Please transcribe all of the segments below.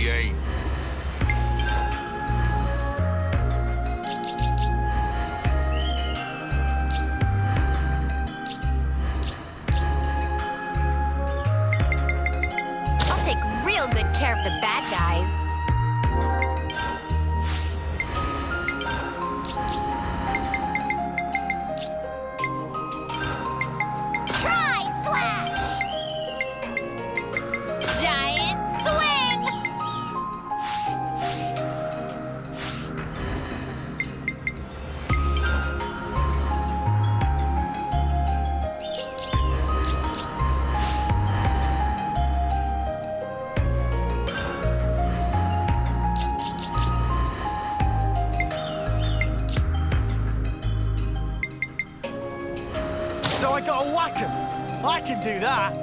he ain't. I'll take real good care of the bad guys. So I gotta whack 'em. I can do that.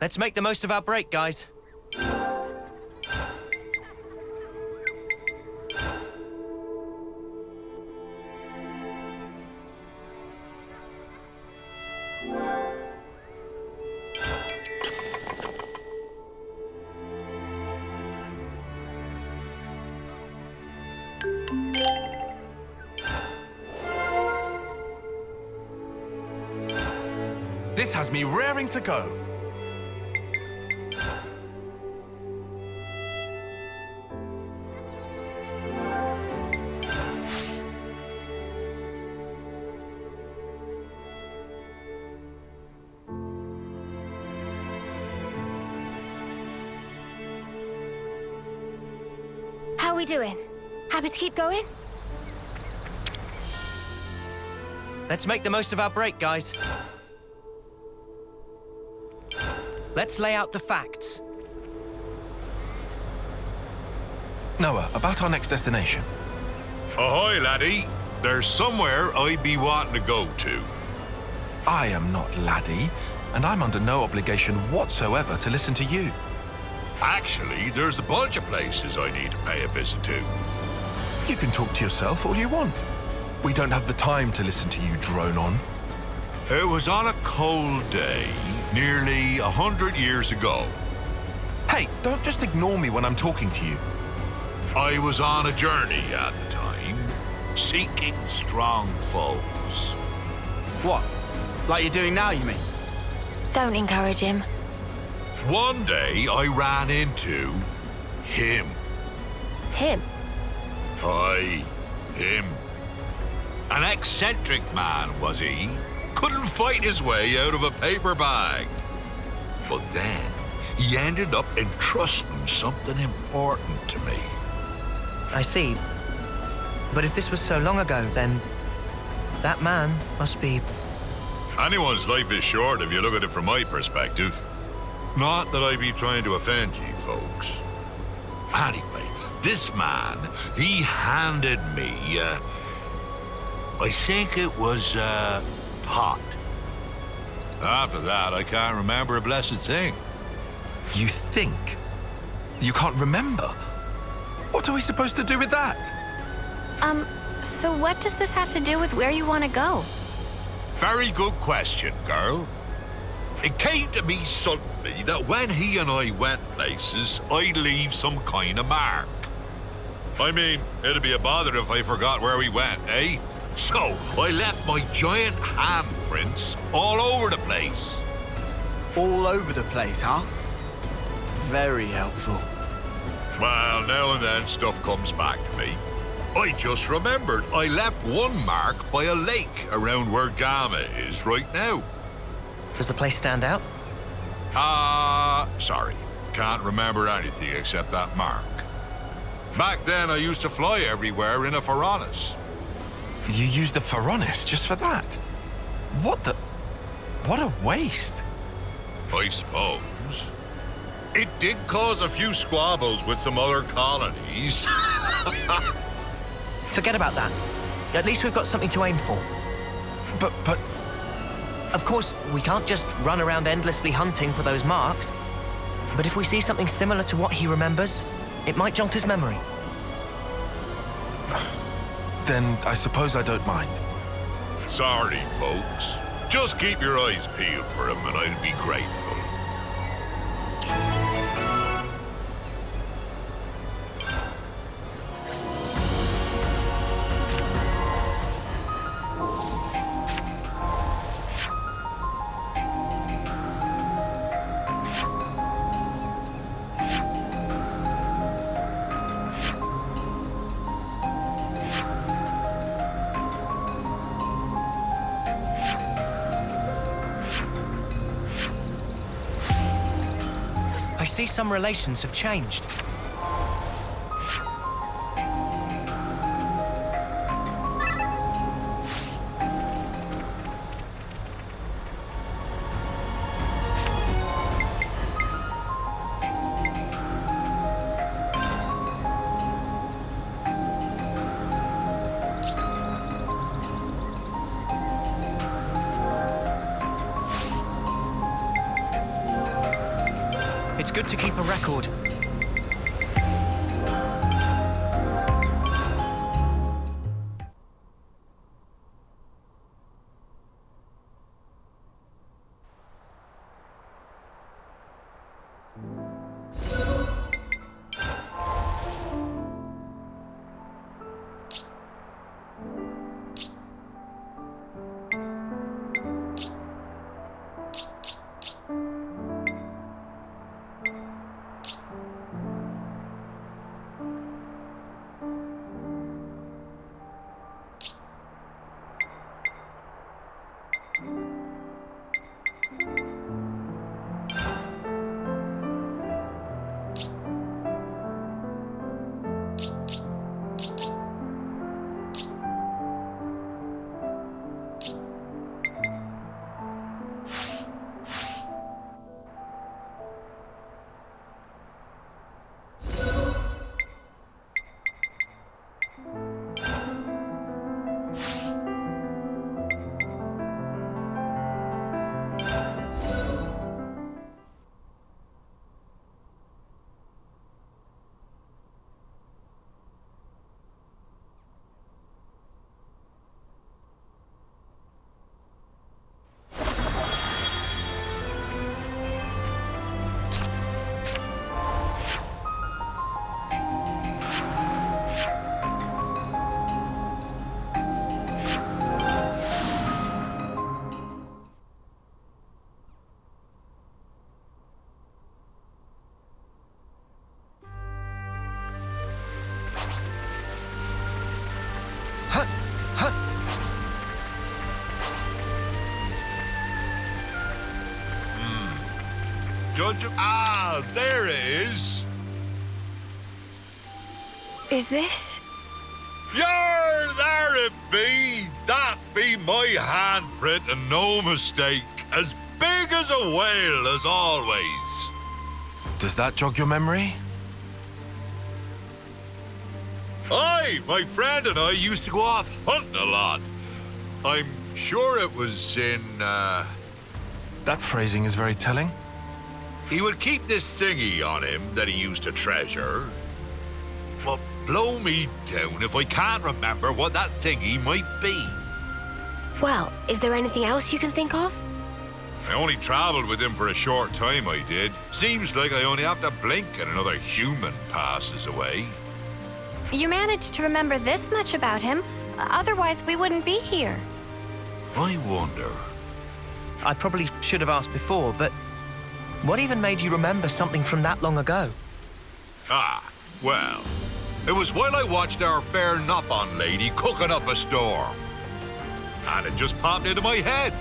Let's make the most of our break, guys. This has me raring to go. How are we doing? Happy to keep going? Let's make the most of our break, guys. Let's lay out the facts. Noah, about our next destination. Ahoy, laddie. There's somewhere I'd be wanting to go to. I am not laddie, and I'm under no obligation whatsoever to listen to you. Actually, there's a bunch of places I need to pay a visit to. You can talk to yourself all you want. We don't have the time to listen to you drone on. It was on a cold day, nearly 100 years ago. Hey, don't just ignore me when I'm talking to you. I was on a journey at the time, seeking strong foes. What? Like you're doing now, you mean? Don't encourage him. One day I ran into him. Him? Aye, him. An eccentric man, was he? Couldn't fight his way out of a paper bag. But then, he ended up entrusting something important to me. I see. But if this was so long ago, then that man must be... Anyone's life is short if you look at it from my perspective. Not that I be trying to offend you folks. Anyway, this man, he handed me, I think it was a pot. After that, I can't remember a blessed thing. You think? You can't remember? What are we supposed to do with that? So what does this have to do with where you want to go? Very good question, girl. It came to me suddenly that when he and I went places, I'd leave some kind of mark. I mean, it'd be a bother if I forgot where we went, eh? So I left my giant handprints all over the place. All over the place, huh? Very helpful. Well, now and then stuff comes back to me. I just remembered I left one mark by a lake around where Gamma is right now. Does the place stand out? Sorry. Can't remember anything except that mark. Back then, I used to fly everywhere in a Pharaonis. You used the Pharaonis just for that? What a waste. I suppose. It did cause a few squabbles with some other colonies. Forget about that. At least we've got something to aim for. But... Of course, we can't just run around endlessly hunting for those marks. But if we see something similar to what he remembers, it might jog his memory. Then I suppose I don't mind. Sorry, folks. Just keep your eyes peeled for him and I'll be grateful. I see some relations have changed. It's good to keep a record. Judge... there it is. Is this? Yar, there it be. That be my handprint and no mistake. As big as a whale as always. Does that jog your memory? Aye, my friend and I used to go off hunting a lot. I'm sure it was in, That phrasing is very telling. He would keep this thingy on him that he used to treasure. Well, blow me down if I can't remember what that thingy might be. Well, is there anything else you can think of? I only traveled with him for a short time, I did. Seems like I only have to blink and another human passes away. You managed to remember this much about him. Otherwise, we wouldn't be here. I wonder. I probably should have asked before, but what even made you remember something from that long ago? Well, it was while I watched our fair Nop-on lady cooking up a storm. And it just popped into my head.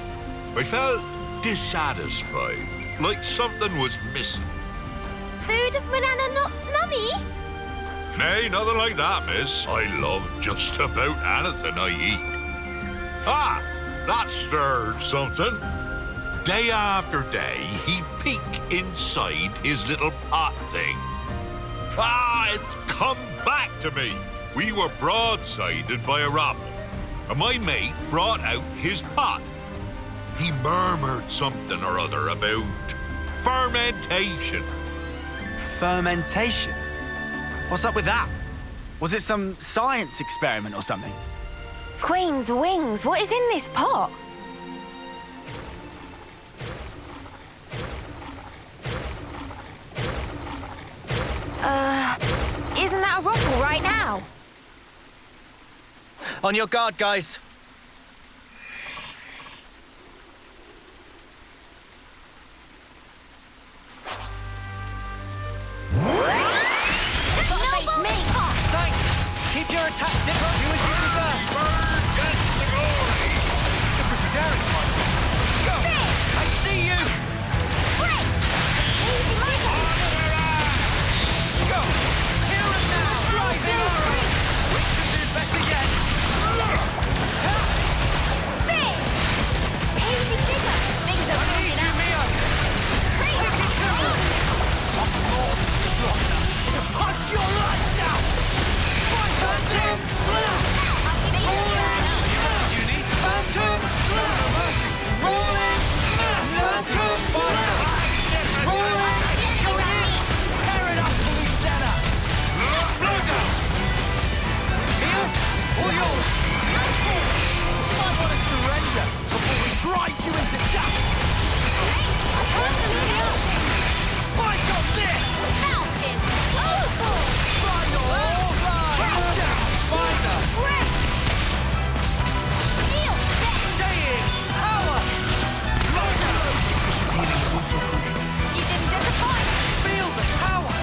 I felt dissatisfied, like something was missing. Food of banana nummy? Nay, nothing like that, miss. I love just about anything I eat. That stirred something. Day after day, he'd peek inside his little pot thing. It's come back to me. We were broadsided by a robin, and my mate brought out his pot. He murmured something or other about fermentation. Fermentation? What's up with that? Was it some science experiment or something? Queen's wings, what is in this pot? Isn't that a rockel right now? On your guard, guys. Thanks. Keep your attack stick on you as you prefer. I see you. Go. Here and now. Driving arrow. We can do better yet. Things are moving up. To punch your lights out. Phantom Slap. You need Phantom Slap. Rolling. Phantom Slap. Rolling. Going in. Tear it up, Louisiana. Blow down. Here or yours? You might want to surrender before we grind you into dust. Fight on this. Final countdown. Spider. Staying power. Healing is also crucial. You didn't disappoint. Feel the power.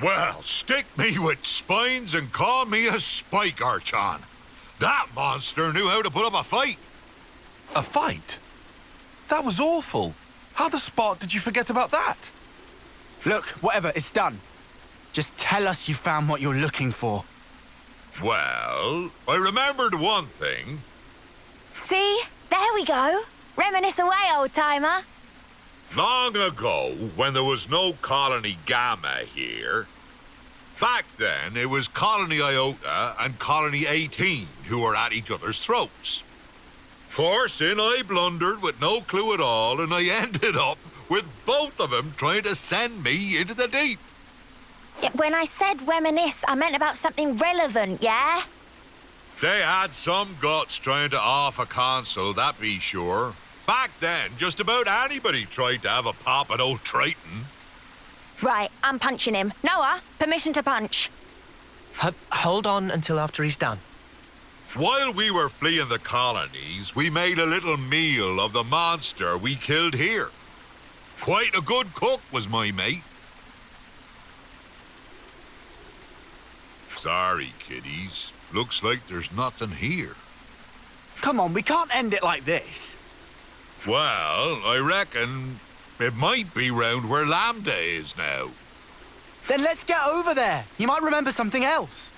Well, stick me with spines and call me a spike archon. That monster knew how to put up a fight. A fight? That was awful. How the spark did you forget about that? Look, whatever, it's done. Just tell us you found what you're looking for. Well, I remembered one thing. See? There we go. Reminisce away, old-timer. Long ago, when there was no Colony Gamma here, back then it was Colony Iota and Colony 18 who were at each other's throats. Of course, in I blundered with no clue at all, and I ended up with both of them trying to send me into the deep. Yeah, when I said reminisce, I meant about something relevant, yeah? They had some guts trying to off a console, that be sure. Back then, just about anybody tried to have a pop at old Triton. Right, I'm punching him. Noah, permission to punch. Hold on until after he's done. While we were fleeing the colonies, we made a little meal of the monster we killed here. Quite a good cook was my mate. Sorry, kiddies. Looks like there's nothing here. Come on, we can't end it like this. Well, I reckon it might be round where Lambda is now. Then let's get over there. You might remember something else.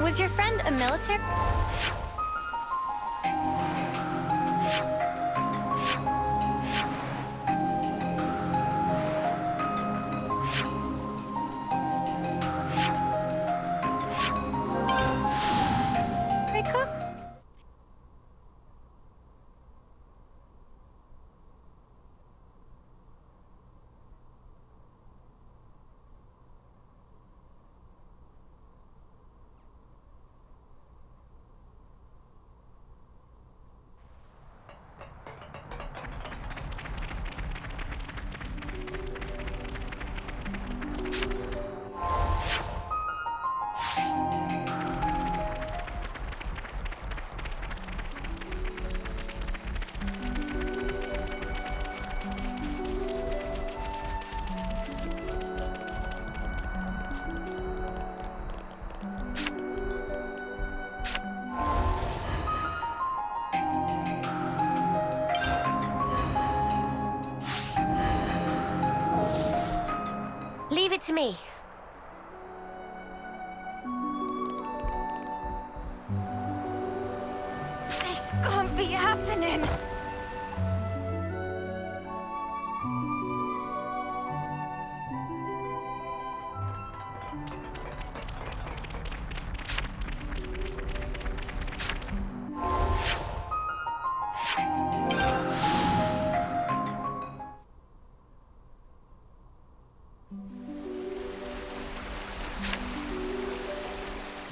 Was your friend a military? Cook? Leave it to me. This can't be happening.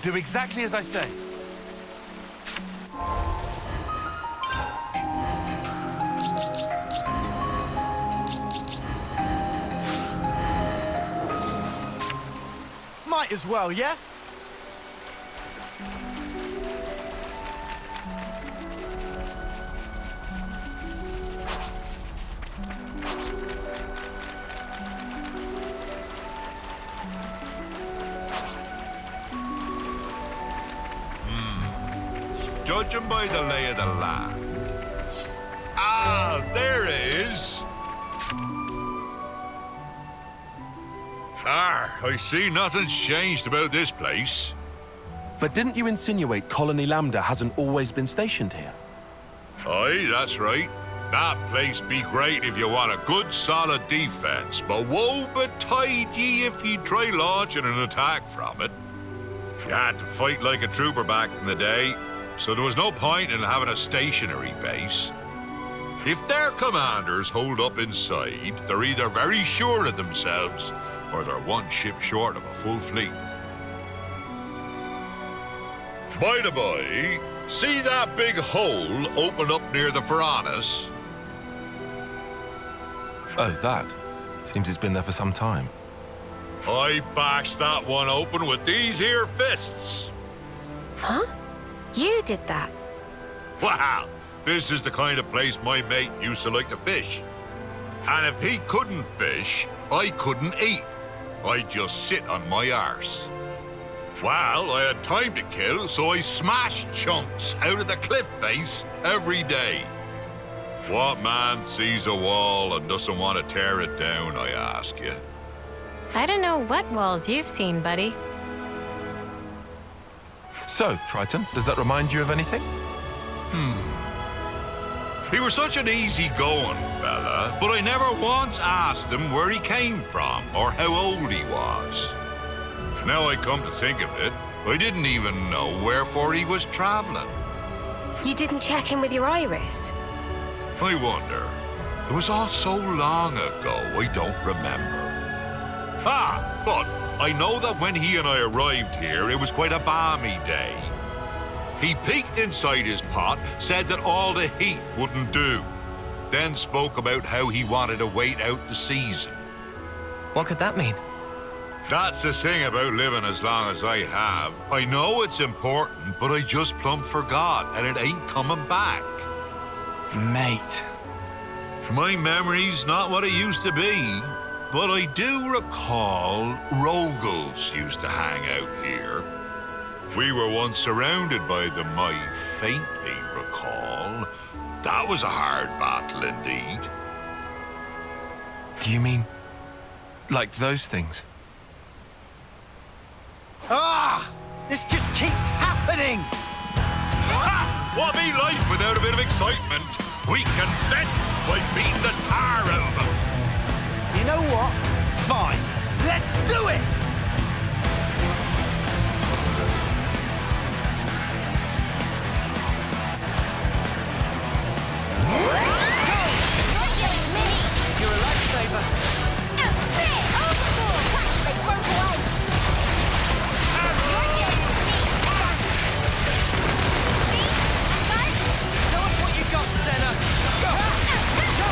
Do exactly as I say. Might as well, yeah? Judging by the lay of the land. Ah, there it is. I see nothing's changed about this place. But didn't you insinuate Colony Lambda hasn't always been stationed here? Aye, that's right. That place be great if you want a good solid defense, but woe betide ye if ye try launching an attack from it. You had to fight like a trooper back in the day, so there was no point in having a stationary base. If their commanders hold up inside, they're either very sure of themselves or they're one ship short of a full fleet. By the by, see that big hole open up near the Piranhas? Oh, that. Seems it's been there for some time. I bashed that one open with these here fists. Huh? You did that? Wow, this is the kind of place my mate used to like to fish. And if he couldn't fish, I couldn't eat. I'd just sit on my arse. Well, I had time to kill, so I smashed chunks out of the cliff face every day. What man sees a wall and doesn't want to tear it down, I ask you? I don't know what walls you've seen, buddy. So, Triton, does that remind you of anything? He was such an easy-going fella, but I never once asked him where he came from or how old he was. Now I come to think of it, I didn't even know wherefore he was traveling. You didn't check in with your iris? I wonder. It was all so long ago, I don't remember. Ah, but I know that when he and I arrived here, it was quite a balmy day. He peeked inside his pot, said that all the heat wouldn't do, then spoke about how he wanted to wait out the season. What could that mean? That's the thing about living as long as I have. I know it's important, but I just plumb forgot, and it ain't coming back. Mate. My memory's not what it used to be, but I do recall Rogals used to hang out here. We were once surrounded by them, I faintly recall. That was a hard battle indeed. Do you mean like those things? Ah! This just keeps happening! Ha! What be life without a bit of excitement? We can vent by beating the tar out of them. You know what? Fine. Let's do it! You're a lifesaver. Show us what you got, Senna. Go! Go!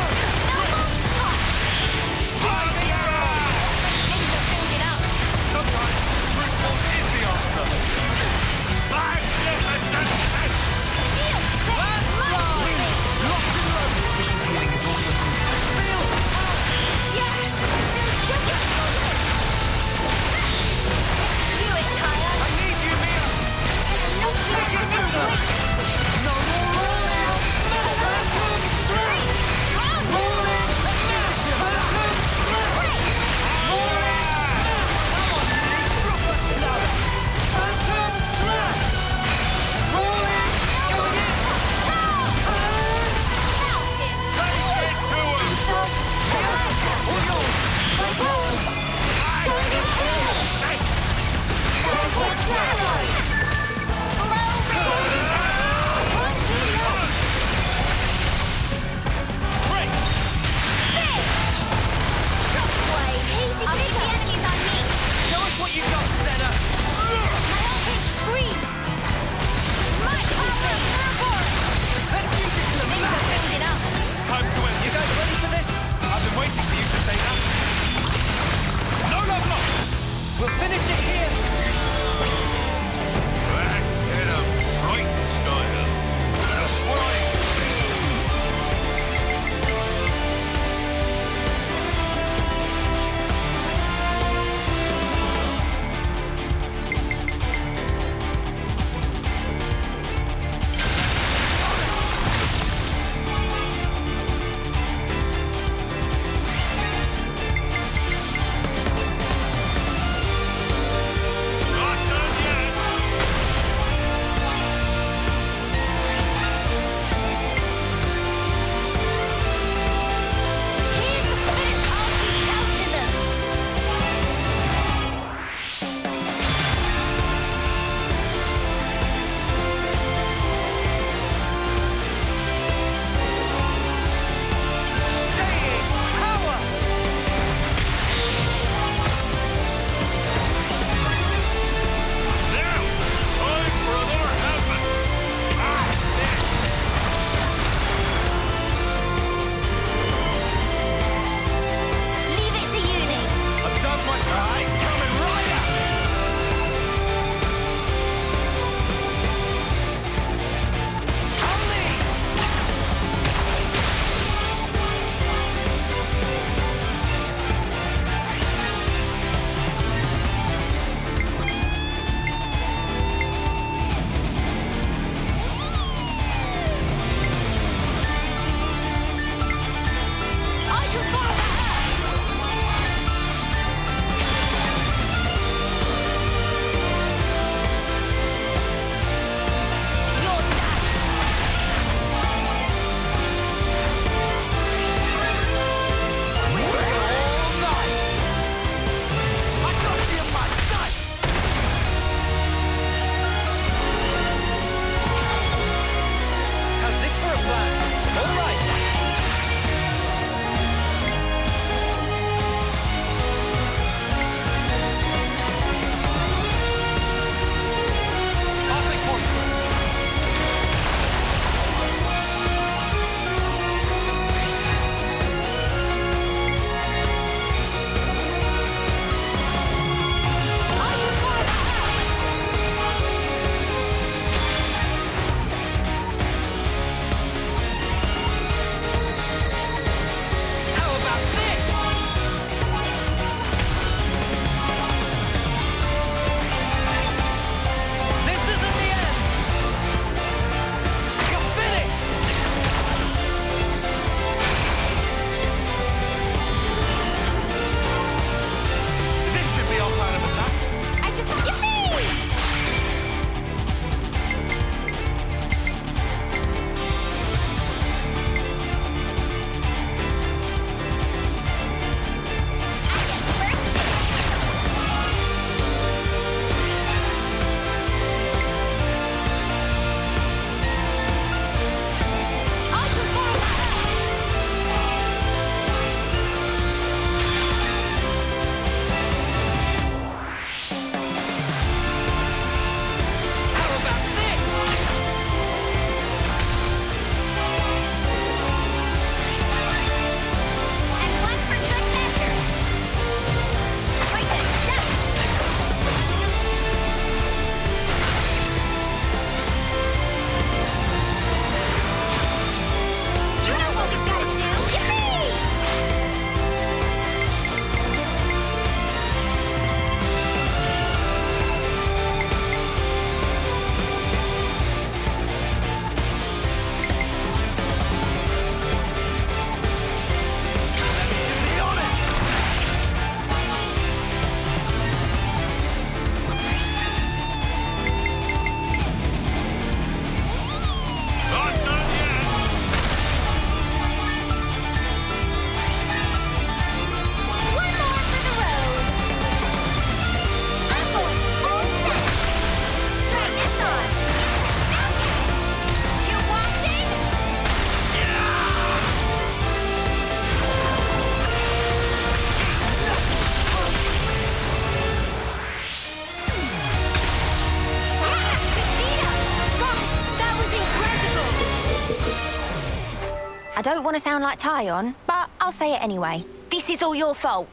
don't want to sound like Tyon, but I'll say it anyway. This is all your fault.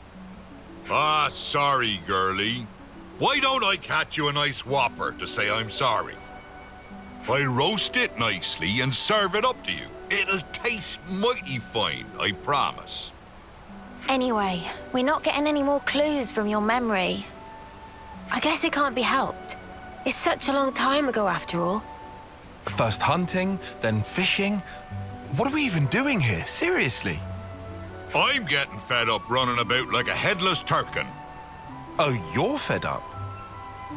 Ah, sorry, girlie. Why don't I catch you a nice whopper to say I'm sorry? I'll roast it nicely and serve it up to you. It'll taste mighty fine, I promise. Anyway, we're not getting any more clues from your memory. I guess it can't be helped. It's such a long time ago after all. First hunting, then fishing. What are we even doing here? Seriously? I'm getting fed up running about like a headless turkin. Oh, you're fed up?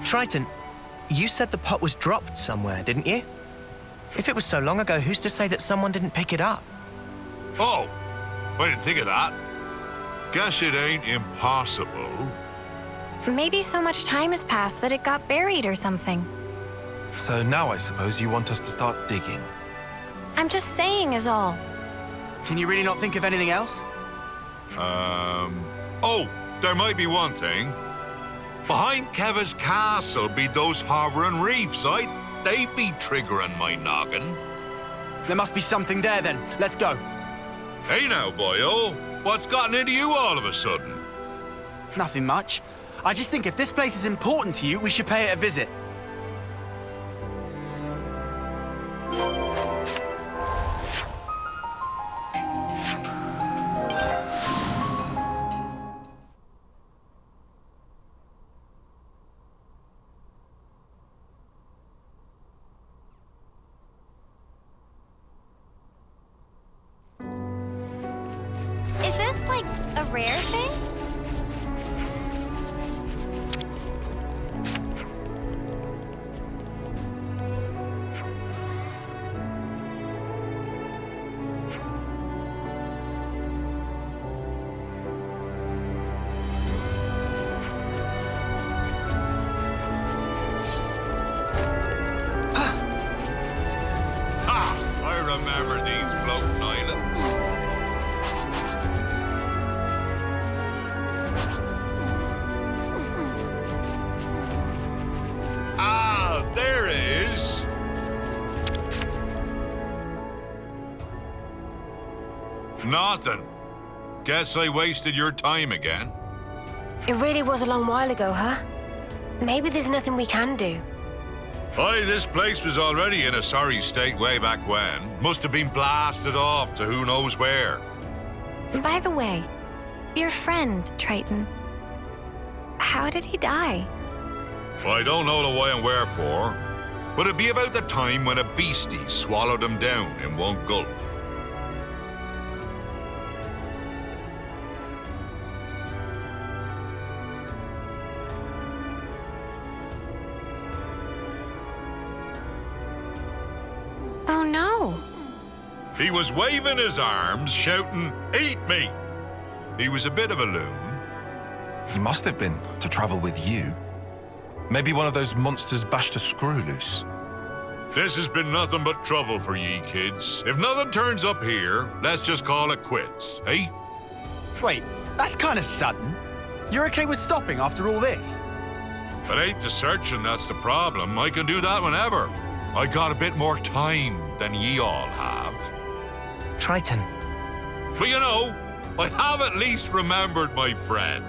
Triton, you said the pot was dropped somewhere, didn't you? If it was so long ago, who's to say that someone didn't pick it up? Oh, I didn't think of that. Guess it ain't impossible. Maybe so much time has passed that it got buried or something. So now I suppose you want us to start digging. I'm just saying is all. Can you really not think of anything else? Oh, there might be one thing. Behind Keva's castle be those hovering reefs, they'd be triggering my noggin. There must be something there then. Let's go. Hey now, boyo. What's gotten into you all of a sudden? Nothing much. I just think if this place is important to you, we should pay it a visit. Is this like a rare thing? I remember these floating islands. Ah, there it is. Nothing. Guess I wasted your time again. It really was a long while ago, huh? Maybe there's nothing we can do. Aye, this place was already in a sorry state way back when. Must have been blasted off to who knows where. By the way, your friend, Triton, how did he die? I don't know the why and wherefore, but it'd be about the time when a beastie swallowed him down in one gulp. Oh no! He was waving his arms, shouting, "Eat me!" He was a bit of a loon. He must have been to travel with you. Maybe one of those monsters bashed a screw loose. This has been nothing but trouble for ye kids. If nothing turns up here, let's just call it quits, eh? Wait, that's kind of sudden. You're okay with stopping after all this? It ain't the searching that's the problem. I can do that whenever. I got a bit more time than ye all have. Triton, But you know, I have at least remembered my friend.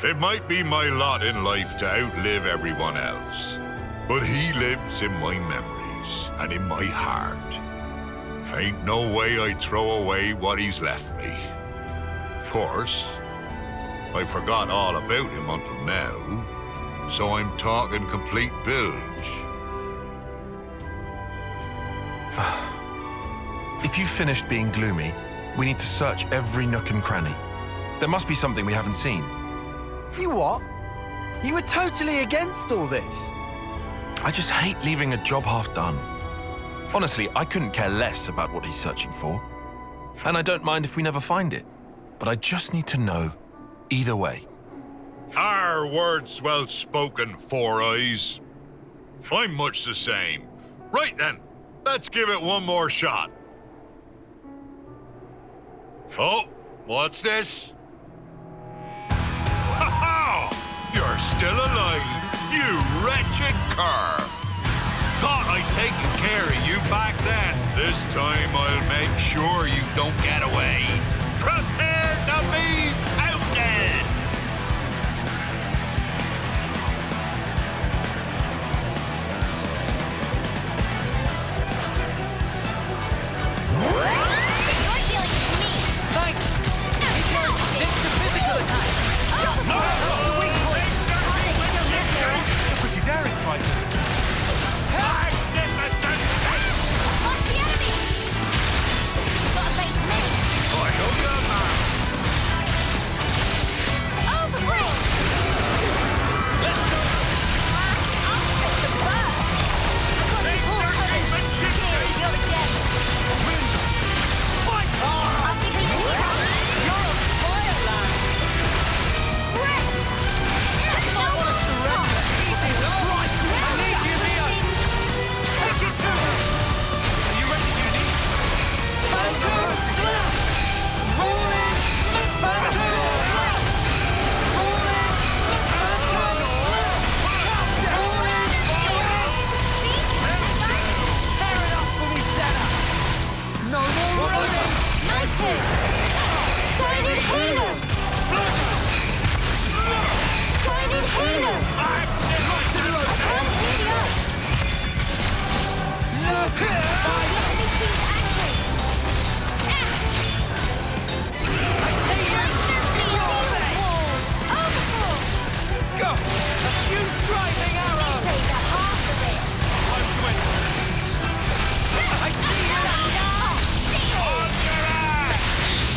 It might be my lot in life to outlive everyone else, but he lives in my memories and in my heart. Ain't no way I'd throw away what he's left me. Of course, I forgot all about him until now, so I'm talking complete bilge. If you've finished being gloomy, we need to search every nook and cranny. There must be something we haven't seen. You what? You were totally against all this. I just hate leaving a job half done. Honestly, I couldn't care less about what he's searching for. And I don't mind if we never find it. But I just need to know either way. Our words well spoken, Four Eyes. I'm much the same. Right then, let's give it one more shot. Oh, what's this? Ha-ha! You're still alive, you wretched cur! Thought I'd taken care of you back then. This time I'll make sure you don't get away. Prepare to be outed! You're dealing with me. Thanks. It's the physical attack. Pretty daring, Triton. Magnificent! What's the enemy? Gotta face me. I know you're mad. Overbreak. Let's go. I'll fix the bird. I've got the poor colors. Here we go again. Fight hard! I'll give you the chance. You're a fire lad. Rest. That's not what it's surrender. Easy, right. I need you, Leon. Take it to her. Are you ready, Judy? Phantom Slap. Rolling. Phantom Slap. Rolling. Phantom Slap. Rolling. Tear it up for me, Senna. No more running. Silent Halo! Silent Halo! I can't see the earth. Look here. It seems angry. I see you. Overfull! Go. A huge driving arrow. Say the half of it. I see you. On your ass!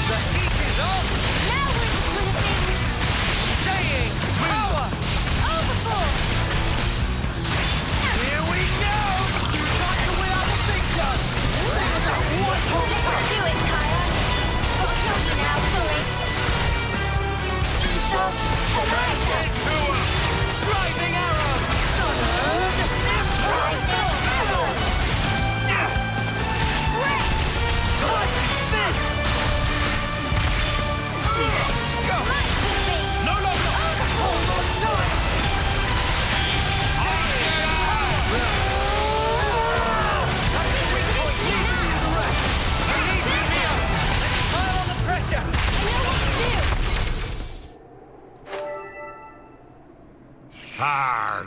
The heat is on. Now we're in for the things. Staying. Power. Overfull! Here we go. Try to win our victor. Let's do it, Kaya. I'll kill you now, sorry. Stop. Get to him! Driving arrow. Clutch fist. Go. No. Hold on tight. Pile on the pressure.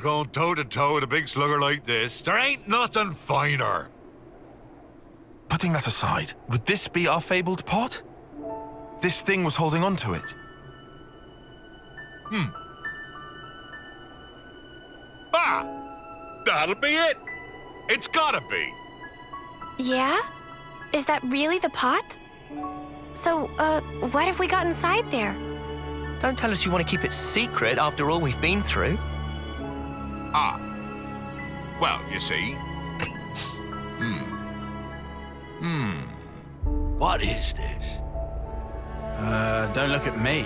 Going toe-to-toe with a big slugger like this, there ain't nothing finer. Putting that aside, would this be our fabled pot? This thing was holding on to it. Ah! That'll be it! It's gotta be. Yeah? Is that really the pot? So, what have we got inside there? Don't tell us you want to keep it secret after all we've been through. Ah. Well, you see. What is this? Don't look at me.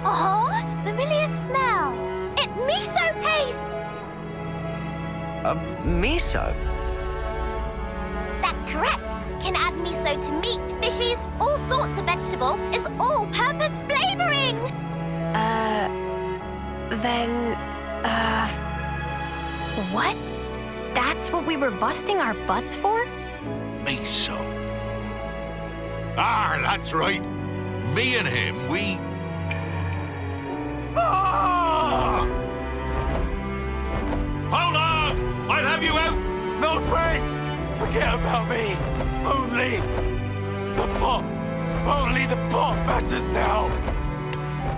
Oh, familiar smell. It's miso paste. Miso? That's correct. Can add miso to meat, fishes, all sorts of vegetable. It's all-purpose flavoring. What? That's what we were busting our butts for? Miso. Ah, that's right. Me and him, we... Ah! Hold on! I'll have you out! No, Frank! Forget about me. Only the pot. Only the pot matters now.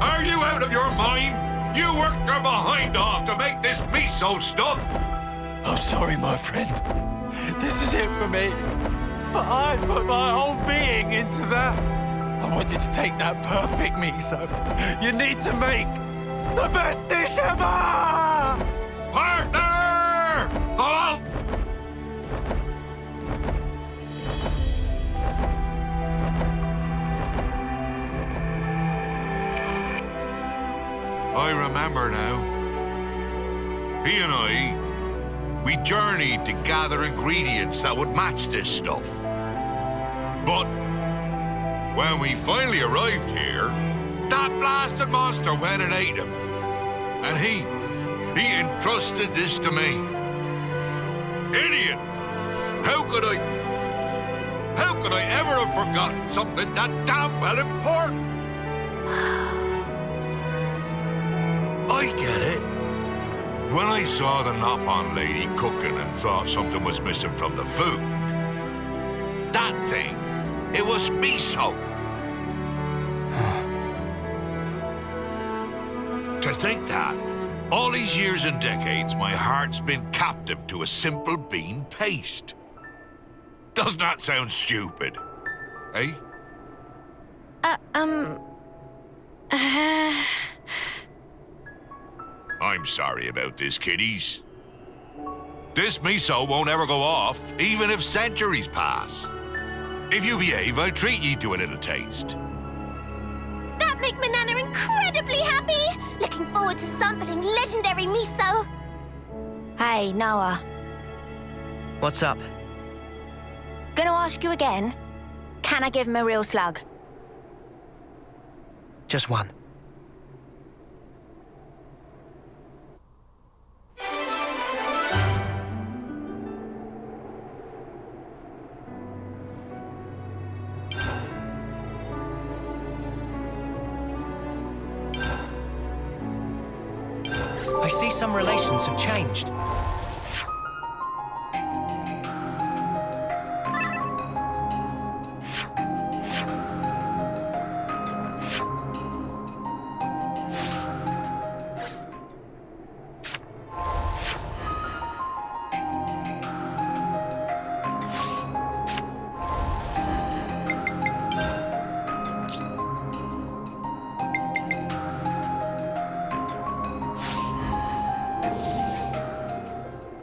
Are you out of your mind? You worked your behind off to make this miso stuff. I'm sorry, my friend. This is it for me. But I put my whole being into that. I want you to take that perfect miso. You need to make the best dish ever! Partner! Hello? I remember now. He and I, we journeyed to gather ingredients that would match this stuff. But when we finally arrived here, that blasted monster went and ate him. And he entrusted this to me. Idiot! How could I ever have forgotten something that damn well important? I get it. When I saw the Nop-on lady cooking and thought something was missing from the food, that thing, it was miso. To think that, all these years and decades, my heart's been captive to a simple bean paste. Doesn't that sound stupid? Eh? I'm sorry about this, kiddies. This miso won't ever go off, even if centuries pass. If you behave, I'll treat ye to a little taste. That make my Nana incredibly happy! Looking forward to sampling legendary miso. Hey, Noah. What's up? Gonna ask you again. Can I give him a real slug? Just one. I see some relations have changed.